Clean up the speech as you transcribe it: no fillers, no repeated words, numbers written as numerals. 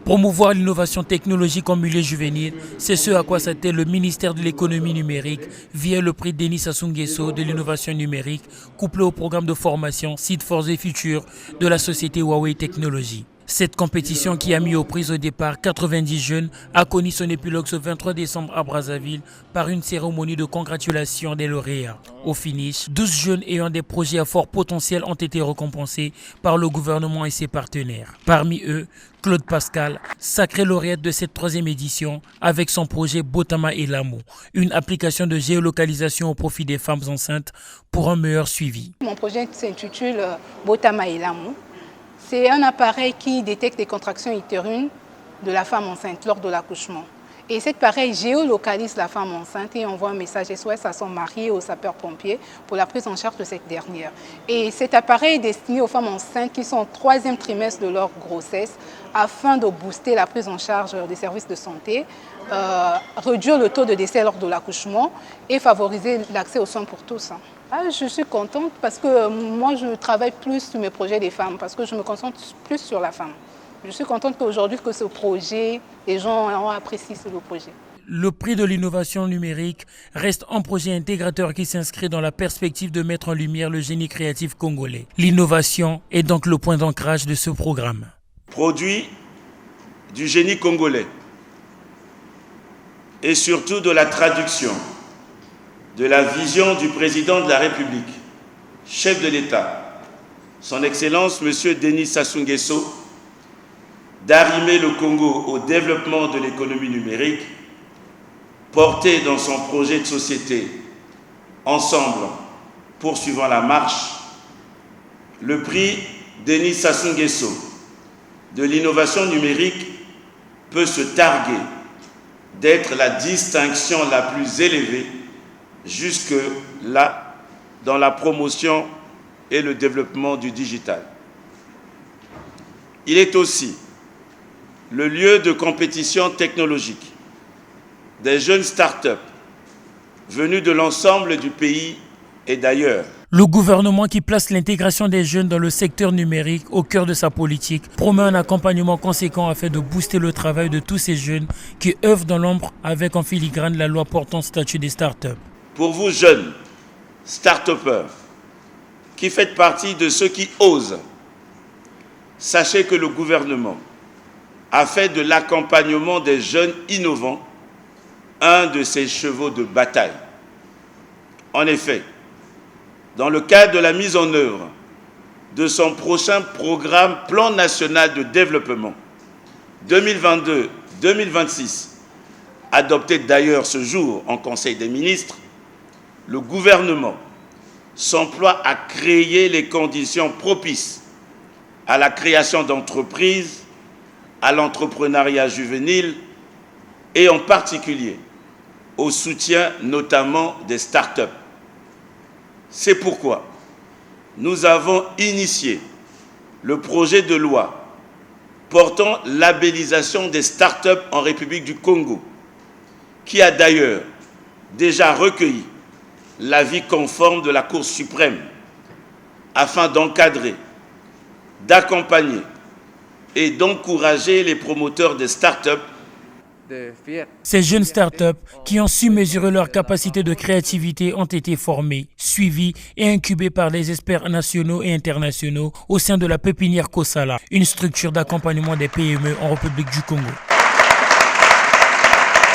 Promouvoir l'innovation technologique en milieu juvénile, c'est ce à quoi s'attelle le ministère de l'économie numérique via le prix Denis Sassou Nguesso de l'innovation numérique couplé au programme de formation Seed for the Future de la société Huawei Technologies. Cette compétition qui a mis aux prises au départ 90 jeunes a connu son épilogue ce 23 décembre à Brazzaville par une cérémonie de congratulation des lauréats. Au finish, 12 jeunes ayant des projets à fort potentiel ont été récompensés par le gouvernement et ses partenaires. Parmi eux, Claude Pascal, sacré lauréate de cette 3e édition avec son projet Botama Elamu, une application de géolocalisation au profit des femmes enceintes pour un meilleur suivi. Mon projet s'intitule Botama Elamu. C'est un appareil qui détecte les contractions utérines de la femme enceinte lors de l'accouchement. Et cet appareil géolocalise la femme enceinte et envoie un message SOS à son mari et aux sapeurs-pompiers pour la prise en charge de cette dernière. Et cet appareil est destiné aux femmes enceintes qui sont au 3e trimestre de leur grossesse afin de booster la prise en charge des services de santé, réduire le taux de décès lors de l'accouchement et favoriser l'accès aux soins pour tous. Je suis contente parce que moi je travaille plus sur mes projets des femmes parce que je me concentre plus sur la femme. Je suis contente qu'aujourd'hui que ce projet, les gens ont apprécié ce projet. Le prix de l'innovation numérique reste un projet intégrateur qui s'inscrit dans la perspective de mettre en lumière le génie créatif congolais. L'innovation est donc le point d'ancrage de ce programme. Produit du génie congolais et surtout de la traduction de la vision du président de la République, chef de l'État, son Excellence M. Denis Sassou Nguesso, d'arrimer le Congo au développement de l'économie numérique, porté dans son projet de société Ensemble, poursuivant la marche, le prix Denis Sassou Nguesso de l'innovation numérique peut se targuer d'être la distinction la plus élevée jusque-là dans la promotion et le développement du digital. Il est aussi le lieu de compétition technologique des jeunes start-up venus de l'ensemble du pays et d'ailleurs. Le gouvernement qui place l'intégration des jeunes dans le secteur numérique au cœur de sa politique promet un accompagnement conséquent afin de booster le travail de tous ces jeunes qui œuvrent dans l'ombre avec en filigrane la loi portant statut des start-up. Pour vous jeunes start-upers qui faites partie de ceux qui osent, sachez que le gouvernement a fait de l'accompagnement des jeunes innovants un de ses chevaux de bataille. En effet, dans le cadre de la mise en œuvre de son prochain programme Plan national de développement 2022-2026, adopté d'ailleurs ce jour en Conseil des ministres, le gouvernement s'emploie à créer les conditions propices à la création d'entreprises, à l'entrepreneuriat juvénile et en particulier au soutien notamment des start-up. C'est pourquoi nous avons initié le projet de loi portant labellisation des start-up en République du Congo, qui a d'ailleurs déjà recueilli l'avis conforme de la Cour suprême afin d'encadrer, d'accompagner et d'encourager les promoteurs des start-up. Ces jeunes start-up qui ont su mesurer leur capacité de créativité ont été formés, suivis et incubés par les experts nationaux et internationaux au sein de la pépinière Kosala, une structure d'accompagnement des PME en République du Congo.